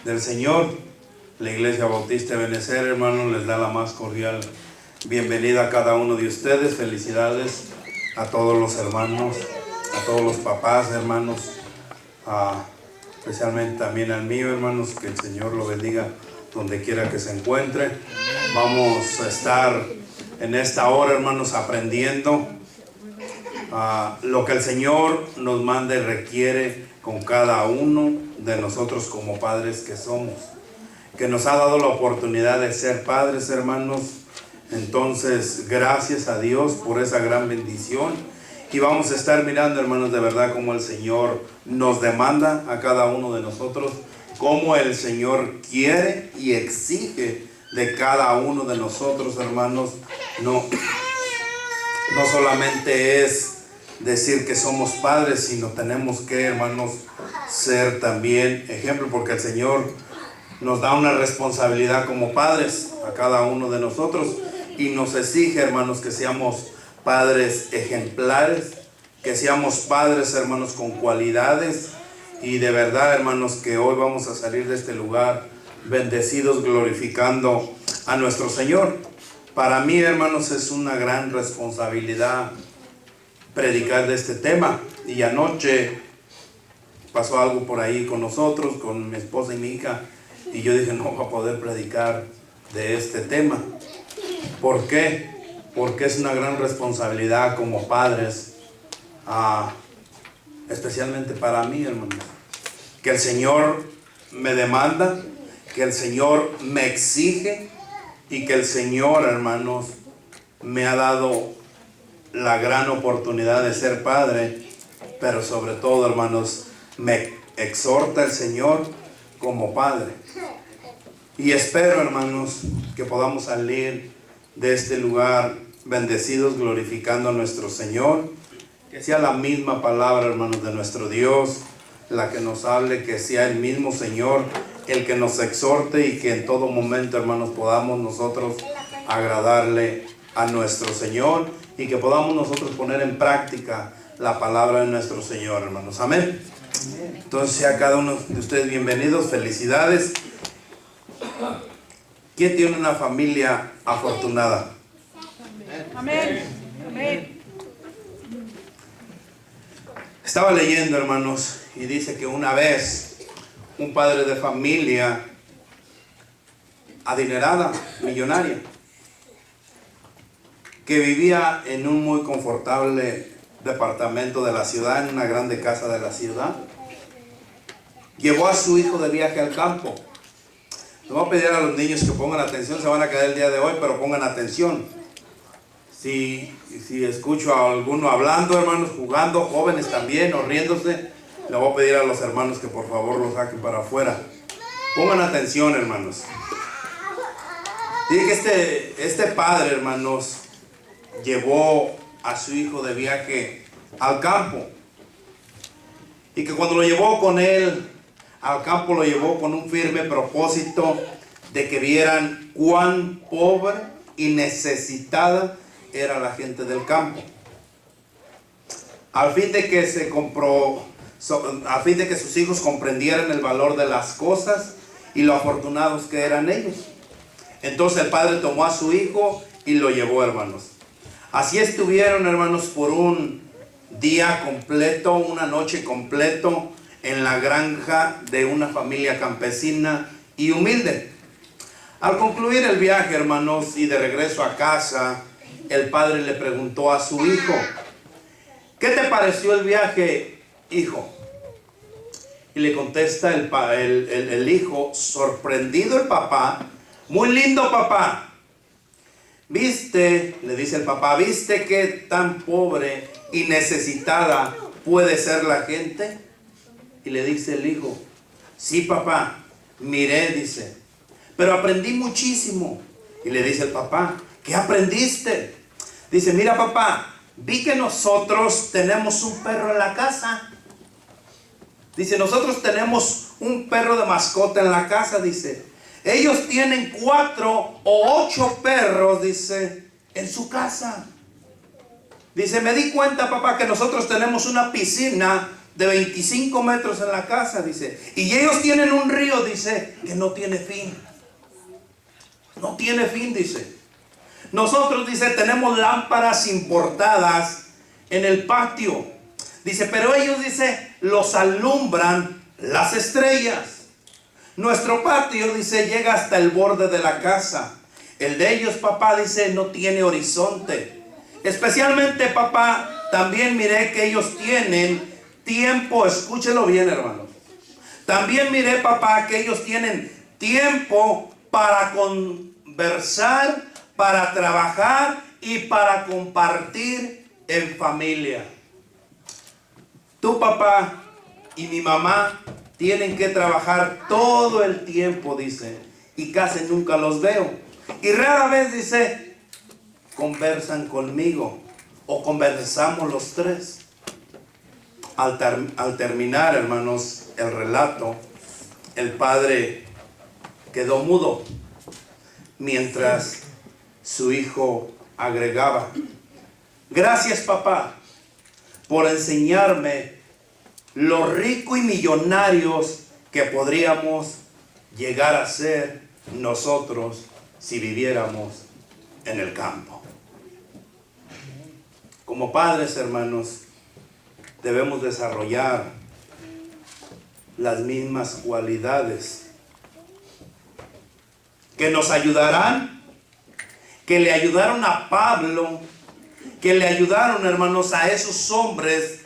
del Señor. La Iglesia Bautista de Benecer, hermanos, les da la más cordial bienvenida a cada uno de ustedes. Felicidades a todos los hermanos, a todos los papás, hermanos, especialmente también al mío, hermanos. Que el Señor lo bendiga donde quiera que se encuentre. Vamos a estar en esta hora, hermanos, aprendiendo lo que el Señor nos manda y requiere con cada uno de nosotros como padres que somos, que nos ha dado la oportunidad de ser padres, hermanos. Entonces, gracias a Dios por esa gran bendición. Y vamos a estar mirando, hermanos, de verdad cómo el Señor nos demanda a cada uno de nosotros, cómo el Señor quiere y exige de cada uno de nosotros, hermanos. No solamente es decir que somos padres, sino tenemos que, hermanos, ser también ejemplo, porque el Señor nos da una responsabilidad como padres a cada uno de nosotros y nos exige, hermanos, que seamos padres ejemplares, que seamos padres, hermanos, con cualidades. Y de verdad, hermanos, que hoy vamos a salir de este lugar bendecidos, glorificando a nuestro Señor. Para mí, hermanos, es una gran responsabilidad predicar de este tema. Y anoche pasó algo por ahí con nosotros, con mi esposa y mi hija, y yo dije, no voy a poder predicar de este tema. ¿Por qué? Porque es una gran responsabilidad como padres, especialmente para mí, hermanos, que el Señor me demanda, que el Señor me exige y que el Señor, hermanos, me ha dado la gran oportunidad de ser padre, pero sobre todo, hermanos, me exhorta el Señor como padre. Y espero, hermanos, que podamos salir de este lugar bendecidos, glorificando a nuestro Señor. Que sea la misma palabra, hermanos, de nuestro Dios la que nos hable, que sea el mismo Señor el que nos exhorte, y que en todo momento, hermanos, podamos nosotros agradarle a nuestro Señor y que podamos nosotros poner en práctica la palabra de nuestro Señor, hermanos. Amén. Entonces, a cada uno de ustedes bienvenidos, felicidades. ¿Quién tiene una familia afortunada? Amén. Amén. Estaba leyendo, hermanos, y dice que una vez un padre de familia adinerada, millonaria, que vivía en un muy confortable departamento de la ciudad, en una grande casa de la ciudad, llevó a su hijo de viaje al campo. Le voy a pedir a los niños que pongan atención, se van a quedar el día de hoy, pero pongan atención. Si escucho a alguno hablando, hermanos, jugando, jóvenes también, o riéndose, le voy a pedir a los hermanos que por favor los saquen para afuera. Pongan atención, hermanos. Dice que este padre, hermanos, llevó a su hijo de viaje al campo. Y que cuando lo llevó con él al campo, lo llevó con un firme propósito de que vieran cuán pobre y necesitada era la gente del campo. Al fin de que sus hijos comprendieran el valor de las cosas y lo afortunados que eran ellos. Entonces el padre tomó a su hijo y lo llevó, hermanos. Así estuvieron, hermanos, por un día completo, una noche completo, en la granja de una familia campesina y humilde. Al concluir el viaje, hermanos, y de regreso a casa, el padre le preguntó a su hijo: ¿qué te pareció el viaje, hijo? Y le contesta el hijo, sorprendido el papá: muy lindo, papá. ¿Viste? Le dice el papá, ¿viste qué tan pobre y necesitada puede ser la gente? Y le dice el hijo: sí, papá, miré, dice, pero aprendí muchísimo. Y le dice el papá: ¿qué aprendiste? Dice: mira, papá, vi que nosotros tenemos un perro en la casa. Dice: nosotros tenemos un perro de mascota en la casa, dice. Ellos tienen 4 o 8 perros, dice, en su casa. Dice: me di cuenta, papá, que nosotros tenemos una piscina de 25 metros en la casa, dice. Y ellos tienen un río, dice, que no tiene fin. No tiene fin, dice. Nosotros, dice, tenemos lámparas importadas en el patio. Dice, pero ellos, dice, los alumbran las estrellas. Nuestro patio, dice, llega hasta el borde de la casa. El de ellos, papá, dice, no tiene horizonte. Especialmente, papá, también miré que ellos tienen tiempo. Escúchelo bien, hermanos. También miré, papá, que ellos tienen tiempo para conversar, para trabajar y para compartir en familia. Tu papá y mi mamá tienen que trabajar todo el tiempo, dice, y casi nunca los veo. Y rara vez, dice, conversan conmigo o conversamos los tres. Al terminar, hermanos, el relato, el padre quedó mudo mientras su hijo agregaba: gracias, papá, por enseñarme lo rico y millonarios que podríamos llegar a ser nosotros si viviéramos en el campo. Como padres, hermanos, debemos desarrollar las mismas cualidades que nos ayudarán, que le ayudaron a Pablo, que le ayudaron, hermanos, a esos hombres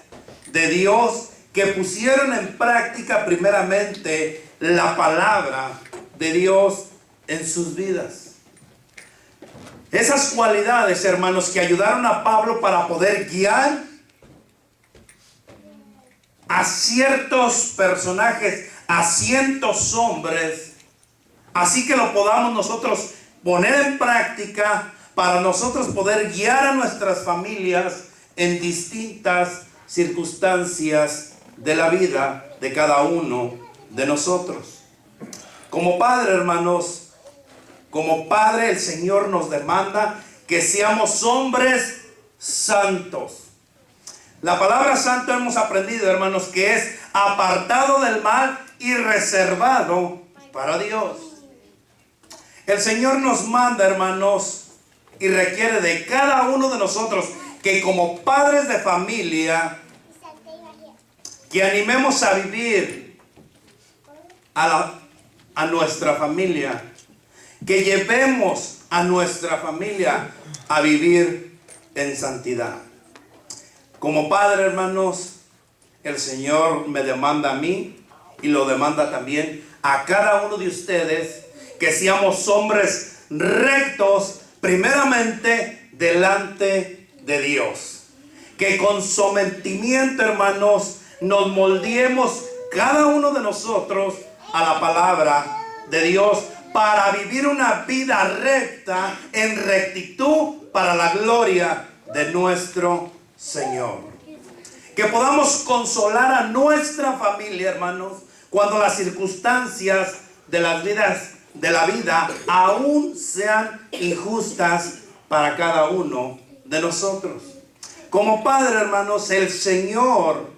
de Dios que pusieron en práctica primeramente la palabra de Dios en sus vidas. Esas cualidades, hermanos, que ayudaron a Pablo para poder guiar a ciertos personajes, a cientos hombres, así que lo podamos nosotros poner en práctica para nosotros poder guiar a nuestras familias en distintas circunstancias de la vida de cada uno de nosotros. Como padre, hermanos, como padre, el Señor nos demanda que seamos hombres santos. La palabra santo hemos aprendido, hermanos, que es apartado del mal y reservado para Dios. El Señor nos manda, hermanos, y requiere de cada uno de nosotros que como padres de familia, que animemos a vivir a nuestra familia, que llevemos a nuestra familia a vivir en santidad. Como padre, hermanos, el Señor me demanda a mí y lo demanda también a cada uno de ustedes, que seamos hombres rectos, primeramente delante de Dios. Que con sometimiento, hermanos, nos moldeemos cada uno de nosotros a la palabra de Dios para vivir una vida recta en rectitud para la gloria de nuestro Señor. Que podamos consolar a nuestra familia, hermanos, cuando las circunstancias de las vidas de la vida aún sean injustas para cada uno de nosotros. Como padre, hermanos, el Señor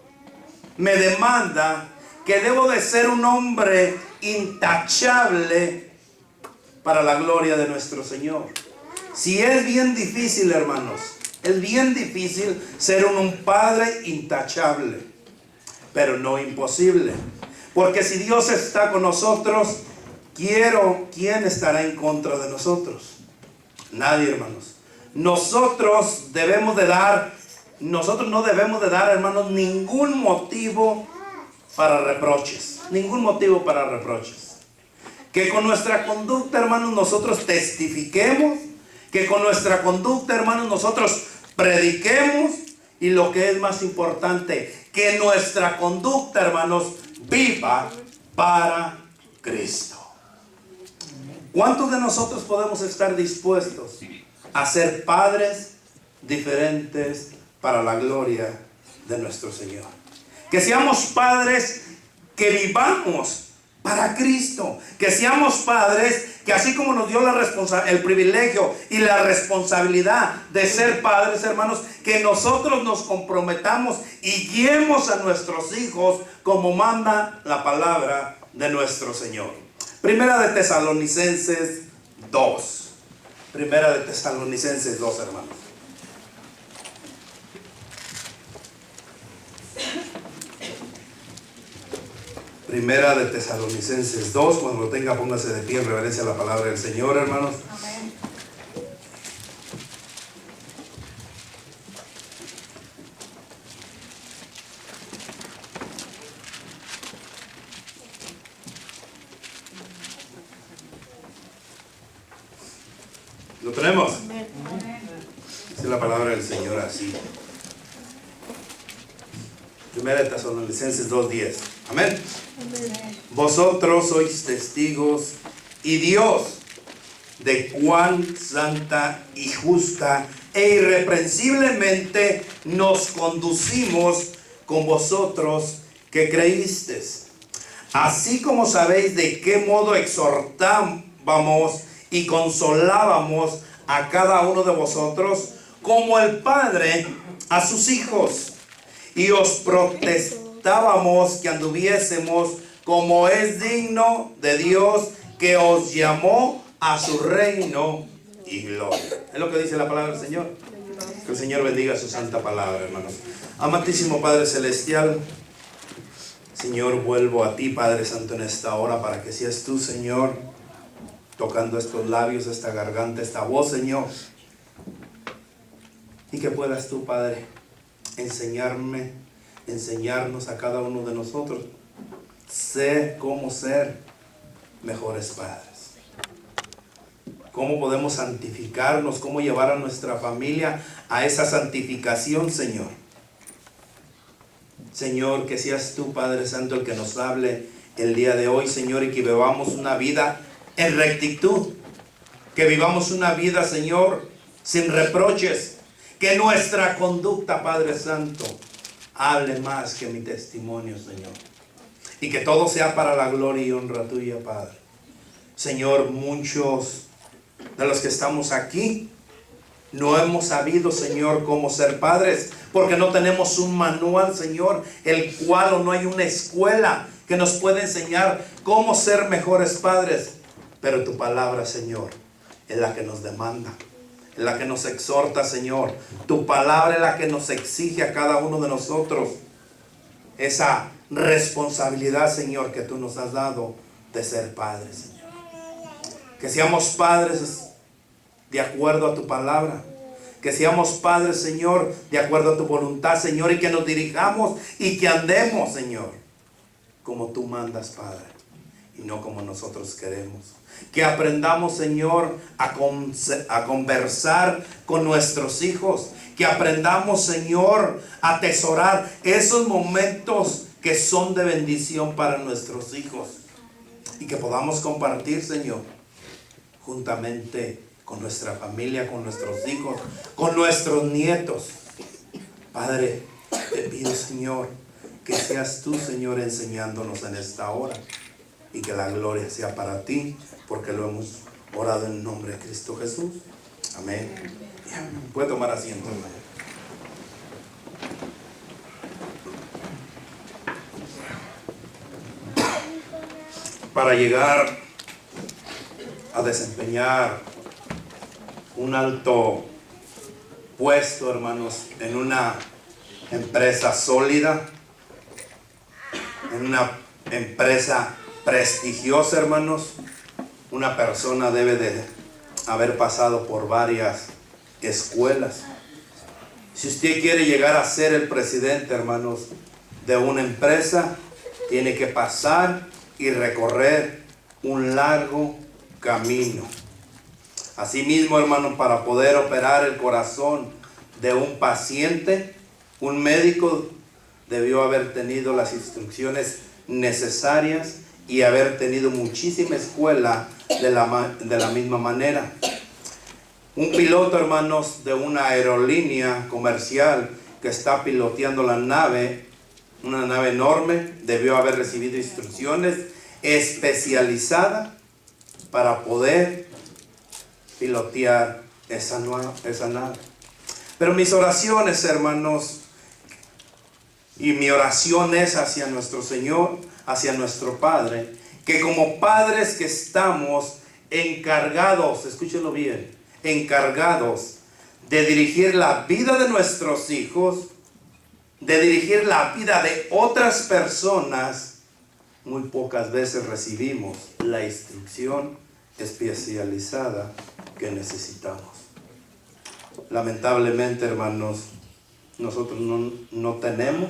me demanda que debo de ser un hombre intachable para la gloria de nuestro Señor. Si es bien difícil, hermanos, es bien difícil ser un padre intachable, pero no imposible. Porque si Dios está con nosotros, ¿quién estará en contra de nosotros? Nadie, hermanos. Nosotros no debemos de dar, hermanos, ningún motivo para reproches. Ningún motivo para reproches. Que con nuestra conducta, hermanos, nosotros testifiquemos. Que con nuestra conducta, hermanos, nosotros prediquemos. Y lo que es más importante, que nuestra conducta, hermanos, viva para Cristo. ¿Cuántos de nosotros podemos estar dispuestos a ser padres diferentes para la gloria de nuestro Señor? Que seamos padres que vivamos para Cristo. Que seamos padres que, así como nos dio el privilegio y la responsabilidad de ser padres, hermanos, que nosotros nos comprometamos y guiemos a nuestros hijos como manda la palabra de nuestro Señor. Primera de Tesalonicenses 2. Primera de Tesalonicenses 2, hermanos. Primera de Tesalonicenses 2. Cuando lo tenga, póngase de pie en reverencia a la palabra del Señor, hermanos. Amén. ¿Lo tenemos? Amén. Dice la palabra del Señor así. Primera de Tesalonicenses 2:10. Amén. Vosotros sois testigos y Dios de cuán santa y justa e irreprensiblemente nos conducimos con vosotros que creísteis. Así como sabéis de qué modo exhortábamos y consolábamos a cada uno de vosotros como el Padre a sus hijos, y os protestábamos que anduviésemos como es digno de Dios, que os llamó a su reino y gloria. Es lo que dice la palabra del Señor. Que el Señor bendiga su santa palabra, hermanos. Amantísimo Padre Celestial, Señor, vuelvo a ti, Padre Santo, en esta hora, para que seas tú, Señor, tocando estos labios, esta garganta, esta voz, Señor, y que puedas tú, Padre, enseñarnos a cada uno de nosotros cómo ser mejores padres, cómo podemos santificarnos, cómo llevar a nuestra familia a esa santificación, Señor. Señor, que seas tú, Padre Santo, el que nos hable el día de hoy, Señor, y que vivamos una vida en rectitud, que vivamos una vida, Señor, sin reproches, que nuestra conducta, Padre Santo, hable más que mi testimonio, Señor, y que todo sea para la gloria y honra tuya, Padre. Señor, muchos de los que estamos aquí no hemos sabido, Señor, cómo ser padres, porque no tenemos un manual, Señor, el cual, o no hay una escuela que nos pueda enseñar cómo ser mejores padres. Pero tu palabra, Señor, es la que nos demanda, es la que nos exhorta, Señor. Tu palabra es la que nos exige a cada uno de nosotros esa responsabilidad, Señor, que tú nos has dado de ser padres, Señor. Que seamos padres de acuerdo a tu palabra. Que seamos padres, Señor, de acuerdo a tu voluntad, Señor, y que nos dirijamos y que andemos, Señor, como tú mandas, Padre, y no como nosotros queremos. Que aprendamos, Señor, a conversar con nuestros hijos. Que aprendamos, Señor, a atesorar esos momentos que son de bendición para nuestros hijos. Y que podamos compartir, Señor, juntamente con nuestra familia, con nuestros hijos, con nuestros nietos. Padre, te pido, Señor, que seas tú, Señor, enseñándonos en esta hora, y que la gloria sea para ti, porque lo hemos orado en el nombre de Cristo Jesús. Amén. Puede tomar asiento, hermano. Para llegar a desempeñar un alto puesto, hermanos, en una empresa sólida, en una empresa prestigiosa, hermanos, una persona debe de haber pasado por varias escuelas. Si usted quiere llegar a ser el presidente, hermanos, de una empresa, tiene que pasar y recorrer un largo camino. Asimismo, hermanos, para poder operar el corazón de un paciente, un médico debió haber tenido las instrucciones necesarias y haber tenido muchísima escuela de la misma manera. Un piloto, hermanos, de una aerolínea comercial que está piloteando la nave, una nave enorme, debió haber recibido instrucciones especializadas para poder pilotear esa nave. Pero mis oraciones, hermanos, Y mi oración es hacia nuestro Señor, hacia nuestro Padre, que como padres que estamos encargados, escúchenlo bien, encargados de dirigir la vida de nuestros hijos, de dirigir la vida de otras personas, muy pocas veces recibimos la instrucción especializada que necesitamos. Lamentablemente, hermanos, nosotros no tenemos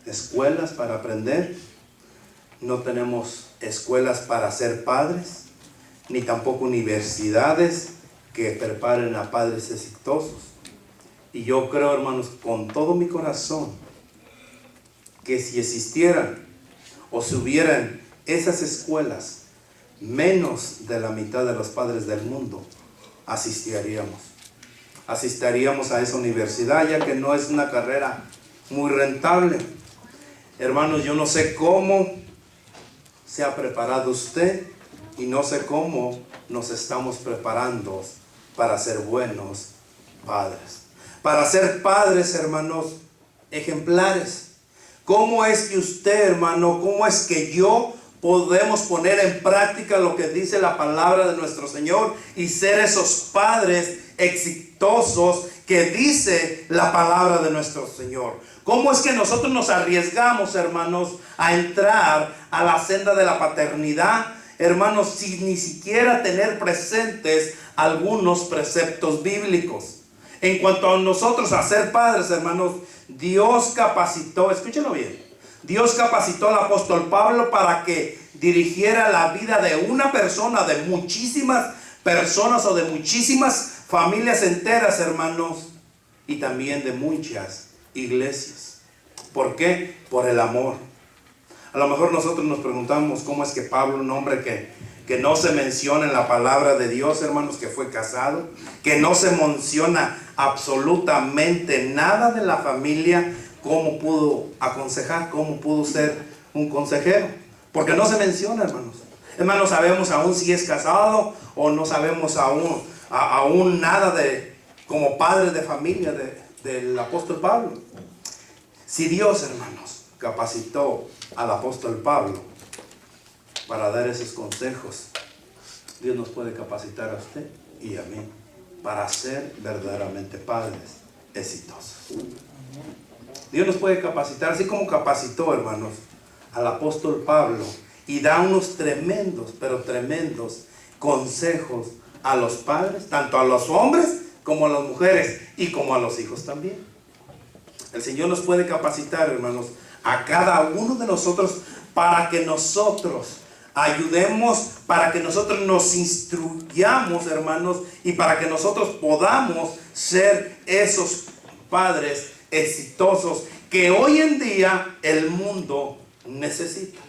escuelas para aprender, no tenemos escuelas para ser padres, ni tampoco universidades que preparen a padres exitosos. Y yo creo, hermanos, con todo mi corazón, que si existieran o si hubieran esas escuelas, menos de la mitad de los padres del mundo asistiríamos a esa universidad, ya que no es una carrera muy rentable. Hermanos, yo no sé cómo se ha preparado usted y no sé cómo nos estamos preparando para ser buenos padres. Para ser padres, hermanos, ejemplares. ¿Cómo es que usted, hermano, cómo es que yo podemos poner en práctica lo que dice la palabra de nuestro Señor y ser esos padres exitosos que dice la palabra de nuestro Señor? ¿Cómo es que nosotros nos arriesgamos, hermanos, a entrar a la senda de la paternidad, hermanos, sin ni siquiera tener presentes algunos preceptos bíblicos? En cuanto a nosotros a ser padres, hermanos, Dios capacitó, escúchenlo bien, Dios capacitó al apóstol Pablo para que dirigiera la vida de una persona, de muchísimas personas o de muchísimas familias enteras, hermanos, y también de muchas iglesias. ¿Por qué? Por el amor. A lo mejor nosotros nos preguntamos cómo es que Pablo, un hombre que no se menciona en la palabra de Dios, hermanos, que fue casado, que no se menciona absolutamente nada de la familia, ¿cómo pudo aconsejar? ¿Cómo pudo ser un consejero? Porque no se menciona, hermanos. Hermanos, sabemos aún si es casado o no sabemos aún nada de como padre de familia del apóstol Pablo. Si Dios, hermanos, capacitó al apóstol Pablo para dar esos consejos, Dios nos puede capacitar a usted y a mí para ser verdaderamente padres exitosos. Dios nos puede capacitar, así como capacitó, hermanos, al apóstol Pablo, y da unos tremendos, pero tremendos consejos a los padres, tanto a los hombres como a las mujeres y como a los hijos también. El Señor nos puede capacitar, hermanos, a cada uno de nosotros para que nosotros ayudemos, para que nosotros nos instruyamos, hermanos, y para que nosotros podamos ser esos padres exitosos que hoy en día el mundo necesita.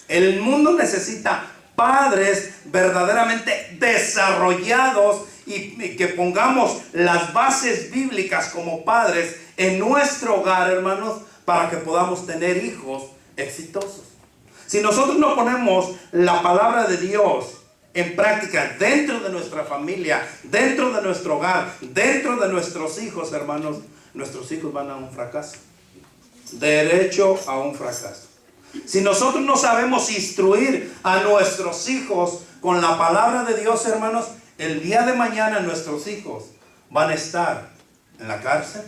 El mundo necesita padres verdaderamente desarrollados y que pongamos las bases bíblicas como padres en nuestro hogar, hermanos, para que podamos tener hijos exitosos. Si nosotros no ponemos la palabra de Dios en práctica dentro de nuestra familia, dentro de nuestro hogar, dentro de nuestros hijos, hermanos, nuestros hijos van a un fracaso. Derecho a un fracaso. Si nosotros no sabemos instruir a nuestros hijos con la palabra de Dios, hermanos, el día de mañana nuestros hijos van a estar en la cárcel,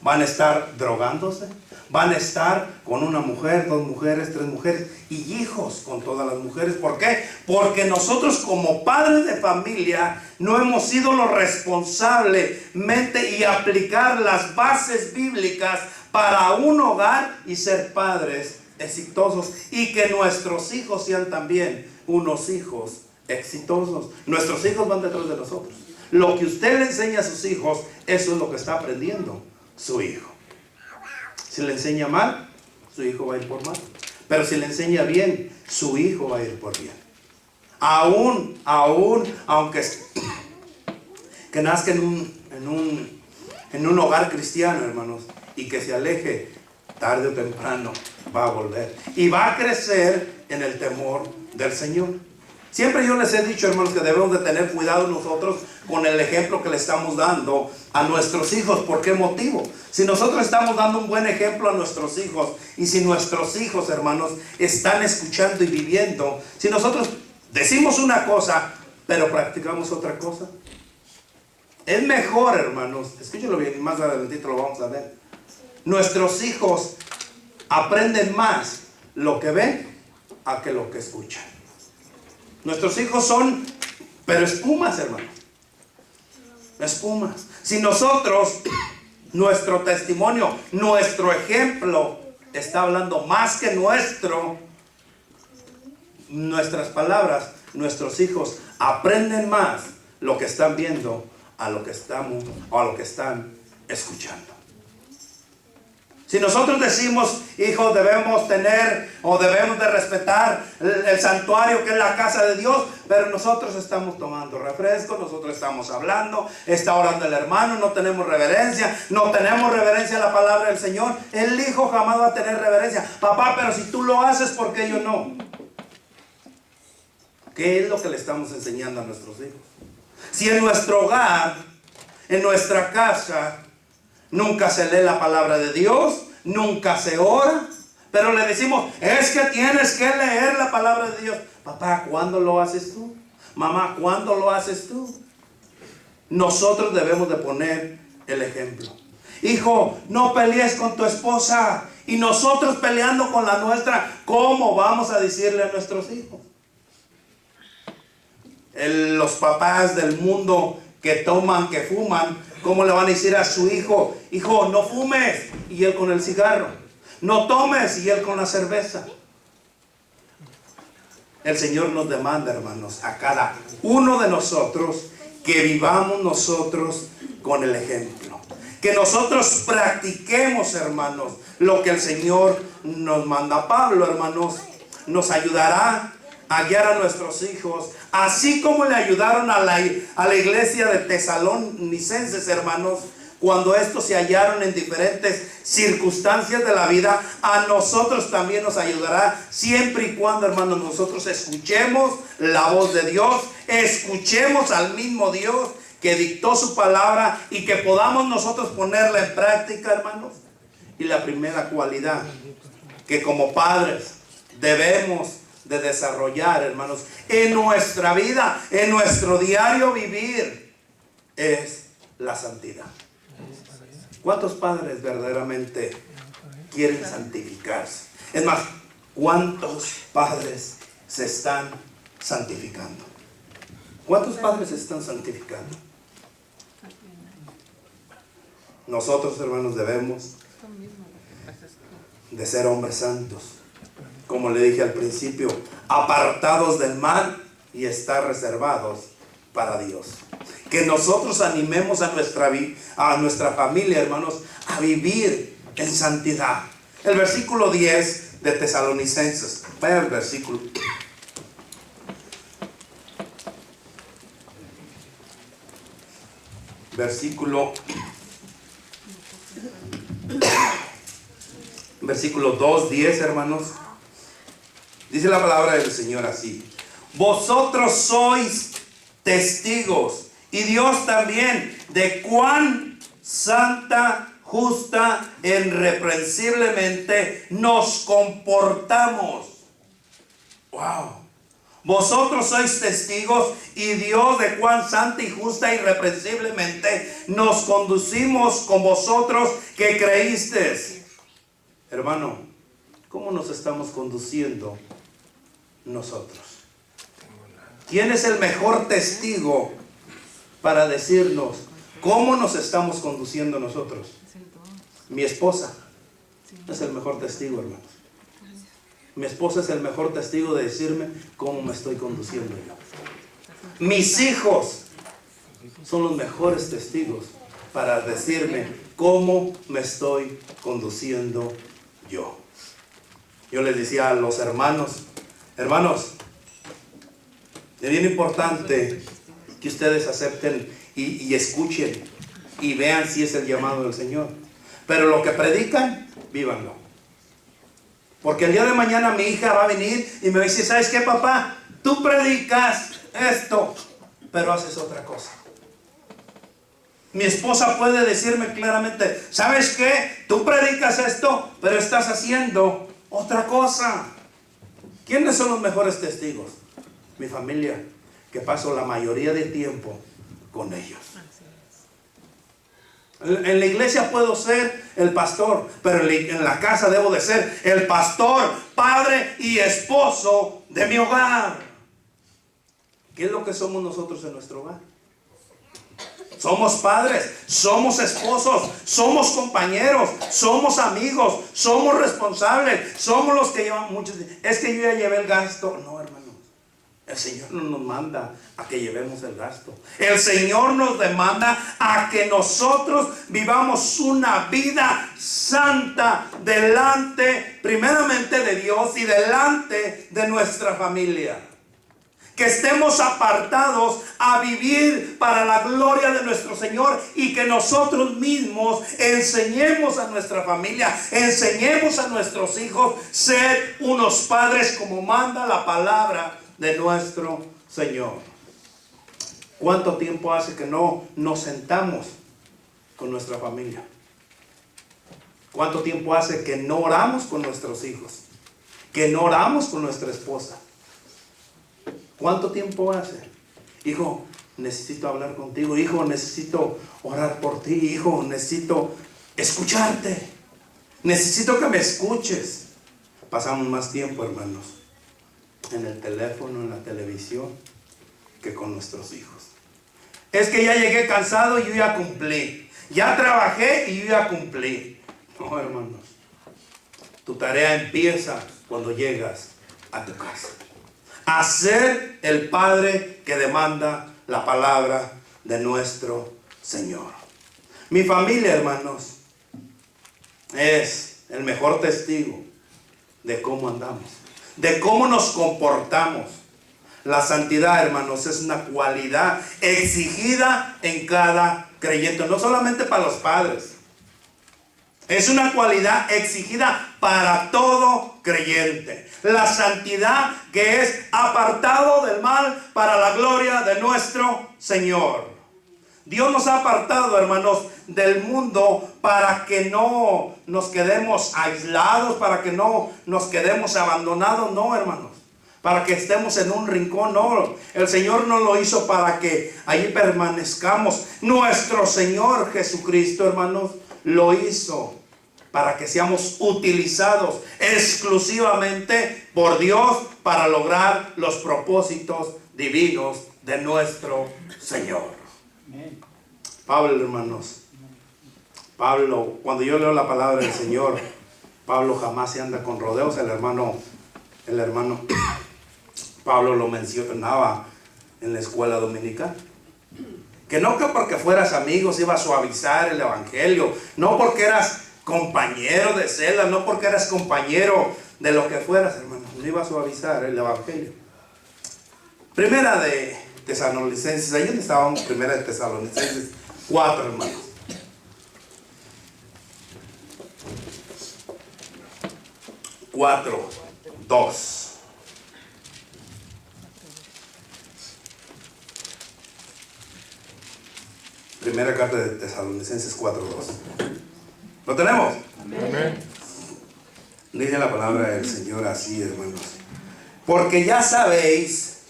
van a estar drogándose, van a estar con una mujer, 2 mujeres, 3 mujeres y hijos con todas las mujeres. ¿Por qué? Porque nosotros como padres de familia no hemos sido los responsablemente y aplicar las bases bíblicas para un hogar y ser padres exitosos y que nuestros hijos sean también unos hijos exitosos. Nuestros hijos van detrás de nosotros. Lo que usted le enseña a sus hijos, eso es lo que está aprendiendo su hijo. Si le enseña mal, su hijo va a ir por mal. Pero si le enseña bien, su hijo va a ir por bien. Aún, aunque que nazca en un hogar cristiano, hermanos, y que se aleje, tarde o temprano va a volver. Y va a crecer en el temor del Señor. Siempre yo les he dicho, hermanos, que debemos de tener cuidado nosotros con el ejemplo que le estamos dando a nuestros hijos. ¿Por qué motivo? Si nosotros estamos dando un buen ejemplo a nuestros hijos, y si nuestros hijos, hermanos, están escuchando y viviendo, si nosotros decimos una cosa, pero practicamos otra cosa, es mejor, hermanos, escúchenlo bien, más adelantito lo vamos a ver. Nuestros hijos aprenden más lo que ven a que lo que escuchan. Nuestros hijos son, pero espumas, hermano. Espumas. Si nosotros, nuestro testimonio, nuestro ejemplo, está hablando más que nuestras palabras, nuestros hijos aprenden más lo que están viendo a lo que están escuchando. Si nosotros decimos, hijos, debemos tener o debemos de respetar el santuario que es la casa de Dios, pero nosotros estamos tomando refresco, nosotros estamos hablando, está orando el hermano, no tenemos reverencia a la palabra del Señor, el hijo jamás va a tener reverencia. Papá, pero si tú lo haces, ¿por qué yo no? ¿Qué es lo que le estamos enseñando a nuestros hijos? Si en nuestro hogar, en nuestra casa, nunca se lee la palabra de Dios, nunca se ora, pero le decimos, es que tienes que leer la palabra de Dios. Papá, ¿cuándo lo haces tú? Mamá, ¿cuándo lo haces tú? Nosotros debemos de poner el ejemplo. Hijo, no pelees con tu esposa. Y nosotros peleando con la nuestra, ¿cómo vamos a decirle a nuestros hijos? Los papás del mundo que toman, que fuman, ¿cómo le van a decir a su hijo? Hijo, no fumes, y él con el cigarro. No tomes, y él con la cerveza. El Señor nos demanda, hermanos, a cada uno de nosotros, que vivamos nosotros con el ejemplo. Que nosotros practiquemos, hermanos, lo que el Señor nos manda. Pablo, hermanos, nos ayudará a guiar a nuestros hijos, así como le ayudaron a la iglesia de Tesalonicenses, hermanos, cuando estos se hallaron en diferentes circunstancias de la vida. A nosotros también nos ayudará, siempre y cuando, hermanos, nosotros escuchemos la voz de Dios, escuchemos al mismo Dios que dictó su palabra, y que podamos nosotros ponerla en práctica, hermanos. Y la primera cualidad que como padres debemos de desarrollar, hermanos, en nuestra vida, en nuestro diario vivir, es la santidad. ¿Cuántos padres verdaderamente quieren santificarse? Es más, ¿cuántos padres se están santificando? ¿Cuántos padres se están santificando? Nosotros, hermanos, debemos de ser hombres santos, como le dije al principio, apartados del mal y estar reservados para Dios. Que nosotros animemos a nuestra familia, hermanos, a vivir en santidad. El versículo 10 de Tesalonicenses, vaya el versículo. Versículo 2, 10, hermanos. Dice la palabra del Señor así: vosotros sois testigos, y Dios también, de cuán santa, justa, irreprensiblemente nos comportamos. Wow. Vosotros sois testigos, y Dios, de cuán santa y justa, irreprensiblemente nos conducimos con vosotros que creísteis. Hermano, ¿cómo nos estamos conduciendo nosotros? ¿Quién es el mejor testigo para decirnos cómo nos estamos conduciendo nosotros? Mi esposa es el mejor testigo, hermanos. Mi esposa es el mejor testigo de decirme cómo me estoy conduciendo yo. Mis hijos son los mejores testigos para decirme cómo me estoy conduciendo yo. Yo les decía a los hermanos, es bien importante que ustedes acepten y escuchen y vean si es el llamado del Señor. Pero lo que predican, vívanlo. Porque el día de mañana mi hija va a venir y me va a decir, ¿sabes qué, papá? tú predicas esto, pero haces otra cosa. Mi esposa puede decirme claramente, ¿sabes qué? Tú predicas esto, pero estás haciendo otra cosa. ¿Quiénes son los mejores testigos? Mi familia, que paso la mayoría del tiempo con ellos. En la iglesia puedo ser el pastor, pero en la casa debo de ser el pastor, padre y esposo de mi hogar. ¿Qué es lo que somos nosotros en nuestro hogar? Somos padres, somos esposos, somos compañeros, somos amigos, somos responsables, somos los que llevan muchos. Es que yo ya llevé el gasto. No, hermanos, el Señor no nos manda a que llevemos el gasto. El Señor nos demanda a que nosotros vivamos una vida santa delante, primeramente de Dios y delante de nuestra familia. Que estemos apartados a vivir para la gloria de nuestro Señor y que nosotros mismos enseñemos a nuestra familia, enseñemos a nuestros hijos ser unos padres como manda la palabra de nuestro Señor. ¿Cuánto tiempo hace que no nos sentamos con nuestra familia? ¿Cuánto tiempo hace que no oramos con nuestros hijos? Que no oramos con nuestra esposa. ¿Cuánto tiempo hace? Hijo, necesito hablar contigo. Hijo, necesito orar por ti. Hijo, necesito escucharte. Necesito que me escuches. Pasamos más tiempo, hermanos, en el teléfono, en la televisión, que con nuestros hijos. Es que ya llegué cansado y yo ya cumplí. Ya trabajé y yo ya cumplí. No, hermanos. Tu tarea empieza cuando llegas a tu casa. A ser el padre que demanda la palabra de nuestro Señor. Mi familia, hermanos, es el mejor testigo de cómo andamos, de cómo nos comportamos. La santidad, hermanos, es una cualidad exigida en cada creyente, no solamente para los padres. Es una cualidad exigida para todo creyente. La santidad que es apartado del mal para la gloria de nuestro Señor. Dios nos ha apartado, hermanos, del mundo para que no nos quedemos aislados, para que no nos quedemos abandonados. No, hermanos. Para que estemos en un rincón. No, el Señor no lo hizo para que allí permanezcamos. Nuestro Señor Jesucristo, hermanos, lo hizo para que seamos utilizados exclusivamente por Dios para lograr los propósitos divinos de nuestro Señor. Pablo, hermanos, Pablo, cuando yo leo la palabra del Señor, Pablo jamás se anda con rodeos. El hermano Pablo lo mencionaba en la escuela dominical. Que no que porque fueras amigos iba a suavizar el evangelio, no porque eras compañero de celda, no porque eras compañero de lo que fueras, hermano, no iba a suavizar el evangelio. Primera de Tesalonicenses, ahí donde estábamos, primera de Tesalonicenses 4, hermanos. Cuatro, 2. Primera carta de Tesalonicenses 4:2. ¿Lo tenemos? Amén. Dice la palabra del Señor así, hermanos. Porque ya sabéis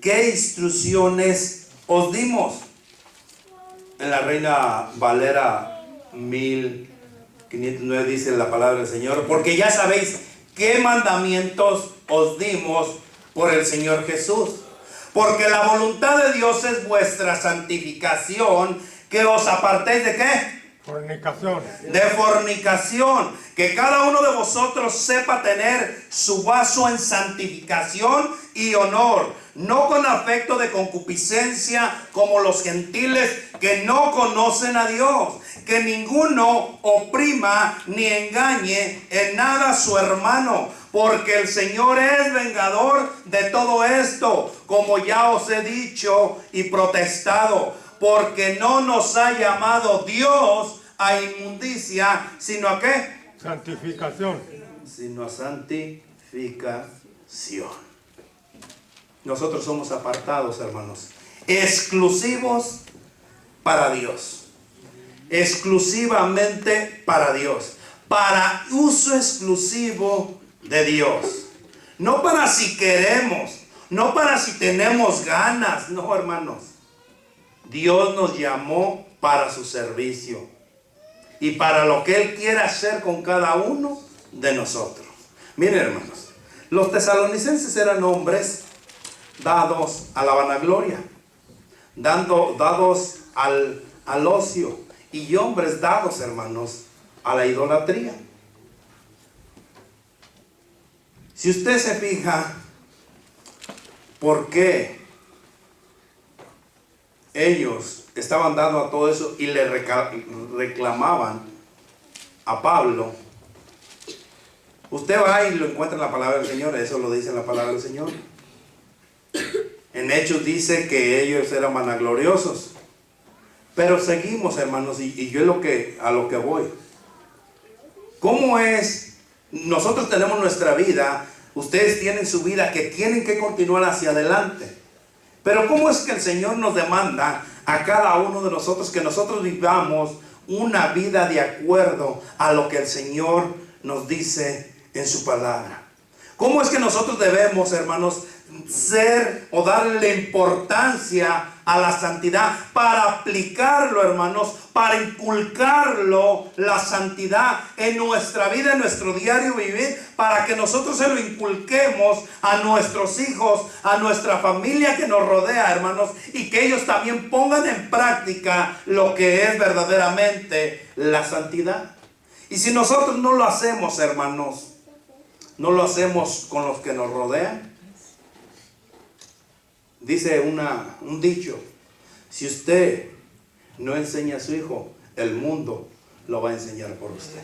qué instrucciones os dimos. En la Reina Valera 1509 dice la palabra del Señor. Porque ya sabéis qué mandamientos os dimos por el Señor Jesús. Porque la voluntad de Dios es vuestra santificación, que os apartéis ¿de qué? Fornicación. De fornicación. Que cada uno de vosotros sepa tener su vaso en santificación y honor, no con afecto de concupiscencia como los gentiles que no conocen a Dios. Que ninguno oprima ni engañe en nada a su hermano, porque el Señor es vengador de todo esto, como ya os he dicho y protestado. Porque no nos ha llamado Dios a inmundicia, sino a ¿qué? Santificación. Sino a santificación. Nosotros somos apartados, hermanos, exclusivos para Dios, exclusivamente para Dios, para uso exclusivo de Dios, no para si queremos, no para si tenemos ganas, no, hermanos. Dios nos llamó para su servicio y para lo que Él quiere hacer con cada uno de nosotros. Miren, hermanos, los tesalonicenses eran hombres dados a la vanagloria, dados al ocio, y hombres dados, hermanos, a la idolatría. Si usted se fija, ¿por qué ellos estaban dando a todo eso y le reclamaban a Pablo? Usted va y lo encuentra en la palabra del Señor, eso lo dice en la palabra del Señor. En Hechos dice que ellos eran vanagloriosos. Pero seguimos, hermanos, y yo a lo que voy. ¿Cómo es? Nosotros tenemos nuestra vida, ustedes tienen su vida, que tienen que continuar hacia adelante. Pero ¿cómo es que el Señor nos demanda a cada uno de nosotros que nosotros vivamos una vida de acuerdo a lo que el Señor nos dice en su palabra? ¿Cómo es que nosotros debemos, hermanos, ser o darle importancia a la santidad, para aplicarlo, hermanos, para inculcarlo, la santidad en nuestra vida, en nuestro diario vivir, para que nosotros se lo inculquemos a nuestros hijos, a nuestra familia que nos rodea, hermanos, y que ellos también pongan en práctica lo que es verdaderamente la santidad? Y si nosotros no lo hacemos, hermanos, no lo hacemos con los que nos rodean. Dice un dicho: si usted no enseña a su hijo, el mundo lo va a enseñar por usted.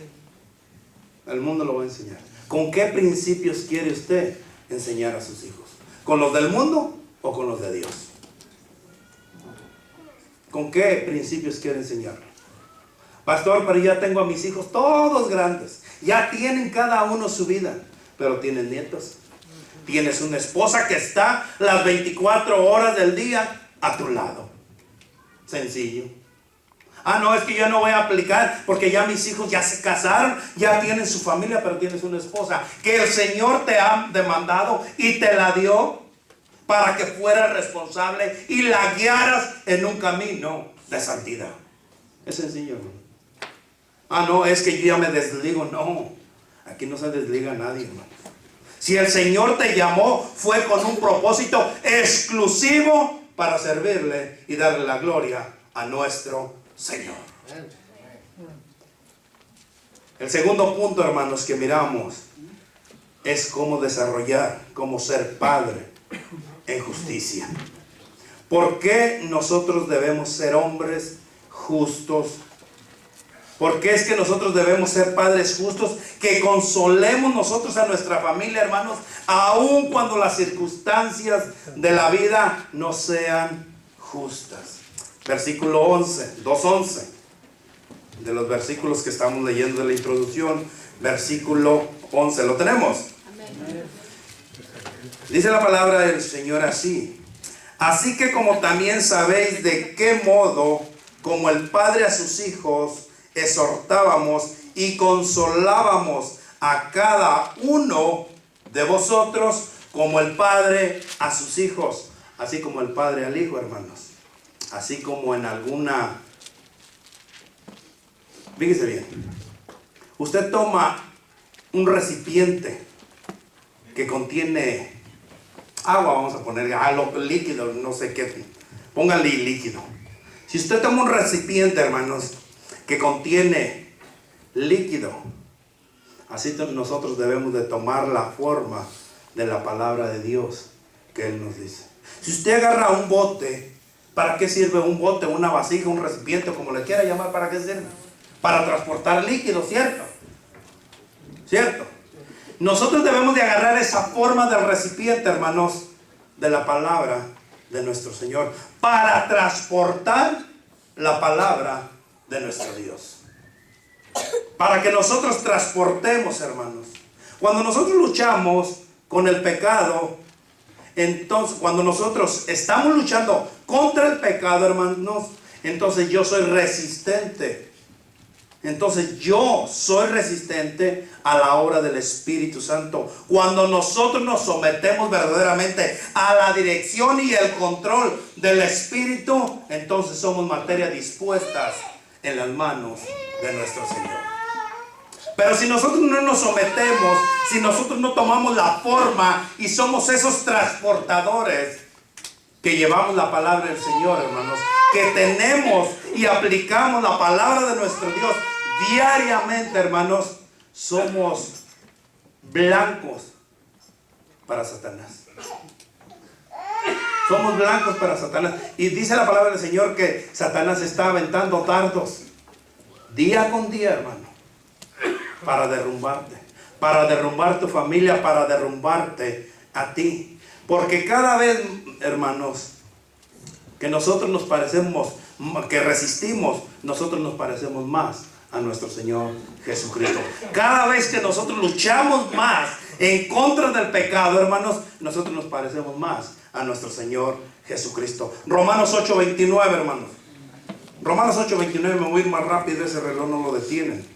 El mundo lo va a enseñar. ¿Con qué principios quiere usted enseñar a sus hijos? ¿Con los del mundo o con los de Dios? ¿Con qué principios quiere enseñarlo? Pastor, pero ya tengo a mis hijos todos grandes, ya tienen cada uno su vida, pero tienen nietos. Tienes una esposa que está las 24 horas del día a tu lado. Sencillo. Ah, no, es que yo no voy a aplicar porque ya mis hijos ya se casaron, ya tienen su familia, pero tienes una esposa que el Señor te ha demandado y te la dio para que fueras responsable y la guiaras en un camino de santidad. Es sencillo, hermano. Ah, no, es que yo ya me desligo. No, aquí no se desliga nadie, hermano. Si el Señor te llamó, fue con un propósito exclusivo para servirle y darle la gloria a nuestro Señor. El segundo punto, hermanos, que miramos es cómo desarrollar, cómo ser padre en justicia. ¿Por qué nosotros debemos ser hombres justos? ¿Por qué es que nosotros debemos ser padres justos? Que consolemos nosotros a nuestra familia, hermanos, aun cuando las circunstancias de la vida no sean justas. Versículo 11, 2:11, de los versículos que estamos leyendo de la introducción. Versículo 11, ¿lo tenemos? Amén. Dice la palabra del Señor así: así que como también sabéis de qué modo, como el Padre a sus hijos, exhortábamos y consolábamos a cada uno de vosotros, como el Padre a sus hijos, así como el Padre al Hijo, hermanos. Así como en alguna... Fíjese bien, usted toma un recipiente que contiene agua, vamos a poner algo líquido, no sé qué, póngale líquido. Si usted toma un recipiente, hermanos, que contiene líquido, así nosotros debemos de tomar la forma de la palabra de Dios que Él nos dice. Si usted agarra un bote, ¿para qué sirve un bote, una vasija, un recipiente, como le quiera llamar? ¿Para qué sirve? Para transportar líquido, ¿cierto? ¿Cierto? Nosotros debemos de agarrar esa forma del recipiente, hermanos, de la palabra de nuestro Señor, para transportar la palabra de nuestro Dios, para que nosotros transportemos, hermanos. Cuando nosotros luchamos con el pecado, entonces cuando nosotros estamos luchando contra el pecado, hermanos, entonces yo soy resistente. Entonces yo soy resistente a la obra del Espíritu Santo. Cuando nosotros nos sometemos verdaderamente a la dirección y el control del Espíritu, entonces somos materia dispuestas en las manos de nuestro Señor. Pero si nosotros no nos sometemos, si nosotros no tomamos la forma y somos esos transportadores que llevamos la palabra del Señor, hermanos, que tenemos y aplicamos la palabra de nuestro Dios diariamente, hermanos, somos blancos para Satanás. Somos blancos para Satanás. Y dice la palabra del Señor que Satanás está aventando dardos día con día, hermano, para derrumbarte, para derrumbar tu familia, para derrumbarte a ti. Porque cada vez, hermanos, que nosotros nos parecemos, que resistimos, nosotros nos parecemos más a nuestro Señor Jesucristo. Cada vez que nosotros luchamos más en contra del pecado, hermanos, nosotros nos parecemos más a nuestro Señor Jesucristo. Romanos 8:29, hermanos. Romanos 8:29, me voy a ir más rápido, ese reloj no lo detienen.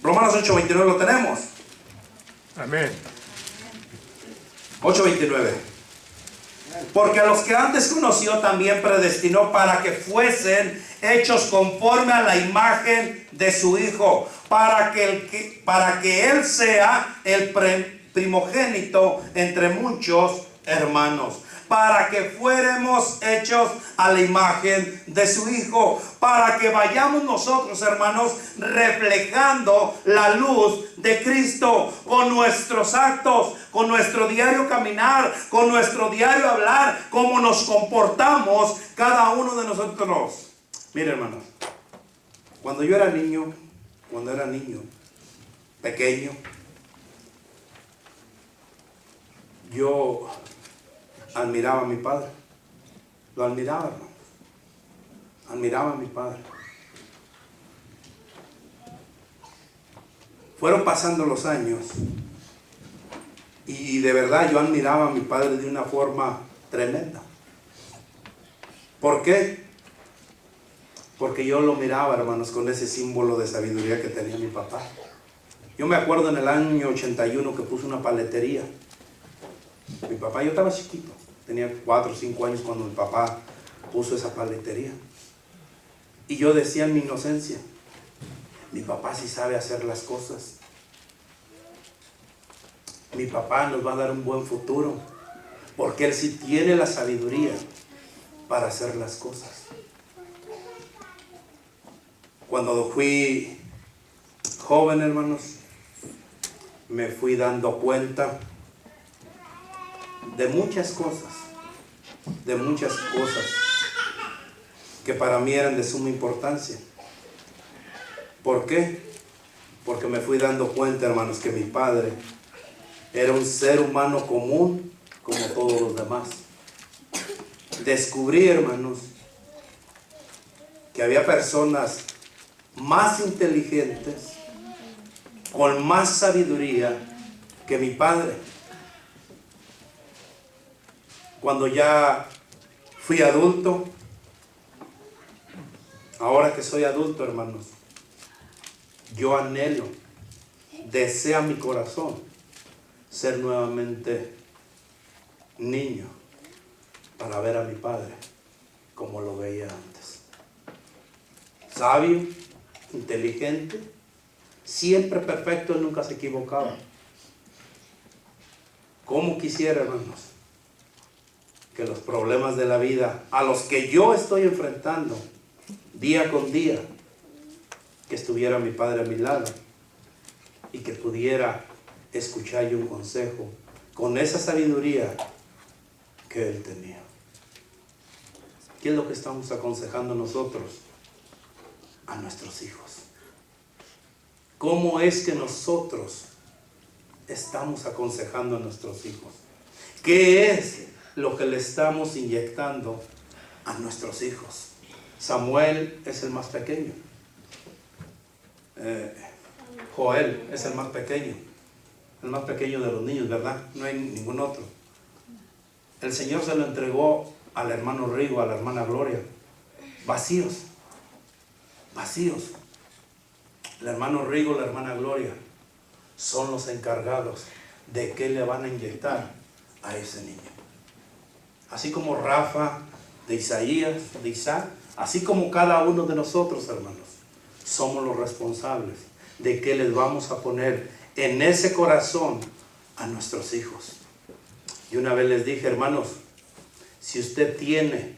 Romanos 8:29 lo tenemos. Amén. 8:29. Porque a los que antes conoció también predestinó para que fuesen hechos conforme a la imagen de su Hijo, para que Él sea el primogénito entre muchos hermanos, para que fuéramos hechos a la imagen de su Hijo, para que vayamos nosotros, hermanos, reflejando la luz de Cristo con nuestros actos, con nuestro diario caminar, con nuestro diario hablar, cómo nos comportamos cada uno de nosotros. Mire, hermanos, cuando yo era niño, pequeño, yo admiraba a mi padre. Lo admiraba, hermano. Admiraba a mi padre. Fueron pasando los años y de verdad yo admiraba a mi padre de una forma tremenda. ¿Por qué? Porque yo lo miraba, hermanos, con ese símbolo de sabiduría que tenía mi papá. Yo me acuerdo en el año 81 que puso una paletería. Mi papá, yo estaba chiquito, tenía 4 o 5 años cuando mi papá puso esa paletería. Y yo decía en mi inocencia, mi papá sí sabe hacer las cosas. Mi papá nos va a dar un buen futuro, porque él sí tiene la sabiduría para hacer las cosas. Cuando fui joven, hermanos, me fui dando cuenta de muchas cosas que para mí eran de suma importancia. ¿Por qué? Porque me fui dando cuenta, hermanos, que mi padre era un ser humano común como todos los demás. Descubrí, hermanos, que había personas más inteligentes, con más sabiduría que mi padre. Cuando ya fui adulto, ahora que soy adulto, hermanos, yo anhelo, desea mi corazón ser nuevamente niño para ver a mi padre como lo veía antes. Sabio, inteligente, siempre perfecto, él nunca se equivocaba. ¿Cómo quisiera, hermanos, que los problemas de la vida a los que yo estoy enfrentando día con día, que estuviera mi padre a mi lado y que pudiera escuchar yo un consejo con esa sabiduría que él tenía? ¿Qué es lo que estamos aconsejando nosotros a nuestros hijos? ¿Cómo es que nosotros estamos aconsejando a nuestros hijos? ¿Qué es lo que le estamos inyectando a nuestros hijos? Samuel es el más pequeño. Joel es el más pequeño. el más pequeño de los niños, ¿verdad? No hay ningún otro. El Señor se lo entregó al hermano Rigo, a la hermana Gloria, vacíos, vacíos. El hermano Rigo, la hermana Gloria, son los encargados de qué le van a inyectar a ese niño. Así como Rafa, de Isaías, de Isaac, así como cada uno de nosotros, hermanos, somos los responsables de qué les vamos a poner en ese corazón a nuestros hijos. Y una vez les dije, hermanos, si usted tiene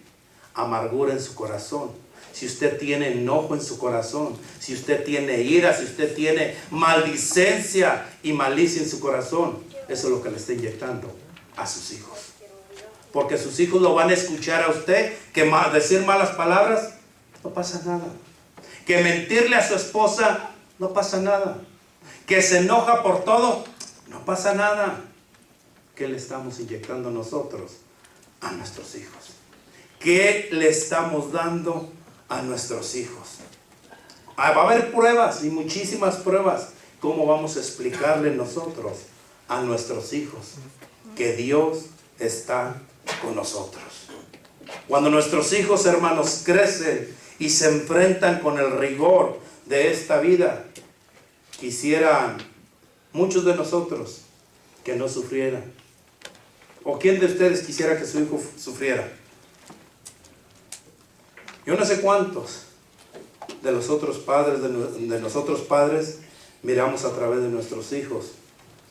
amargura en su corazón, si usted tiene enojo en su corazón, si usted tiene ira, si usted tiene maldicencia y malicia en su corazón, eso es lo que le está inyectando a sus hijos. Porque sus hijos lo van a escuchar a usted, que decir malas palabras, no pasa nada. Que mentirle a su esposa, no pasa nada. Que se enoja por todo, no pasa nada. ¿Qué le estamos inyectando nosotros a nuestros hijos? ¿Qué le estamos dando a nuestros hijos? Va a haber pruebas y muchísimas pruebas. ¿Cómo vamos a explicarle nosotros a nuestros hijos que Dios está con nosotros? Cuando nuestros hijos, hermanos, crecen y se enfrentan con el rigor de esta vida, quisieran muchos de nosotros que no sufrieran. ¿O quién de ustedes quisiera que su hijo sufriera? Yo no sé cuántos de los otros padres, de nosotros padres, miramos a través de nuestros hijos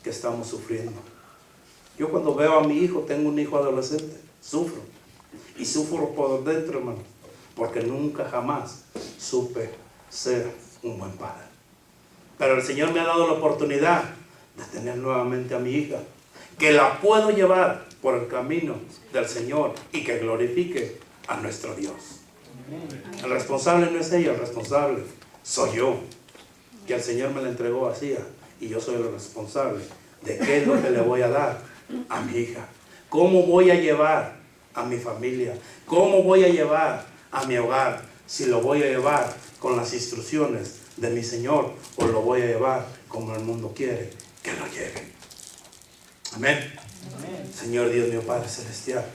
que estamos sufriendo. Yo cuando veo a mi hijo, tengo un hijo adolescente, sufro. Y sufro por dentro, hermano, porque nunca jamás supe ser un buen padre. Pero el Señor me ha dado la oportunidad de tener nuevamente a mi hija, que la puedo llevar por el camino del Señor y que glorifique a nuestro Dios. El responsable no es ella, el responsable soy yo, que el Señor me la entregó así, y yo soy el responsable de qué es lo que le voy a dar a mi hija, cómo voy a llevar a mi familia, cómo voy a llevar a mi hogar, si lo voy a llevar con las instrucciones de mi Señor o lo voy a llevar como el mundo quiere que lo lleve. Amén. Amén. Señor Dios mío, Padre Celestial,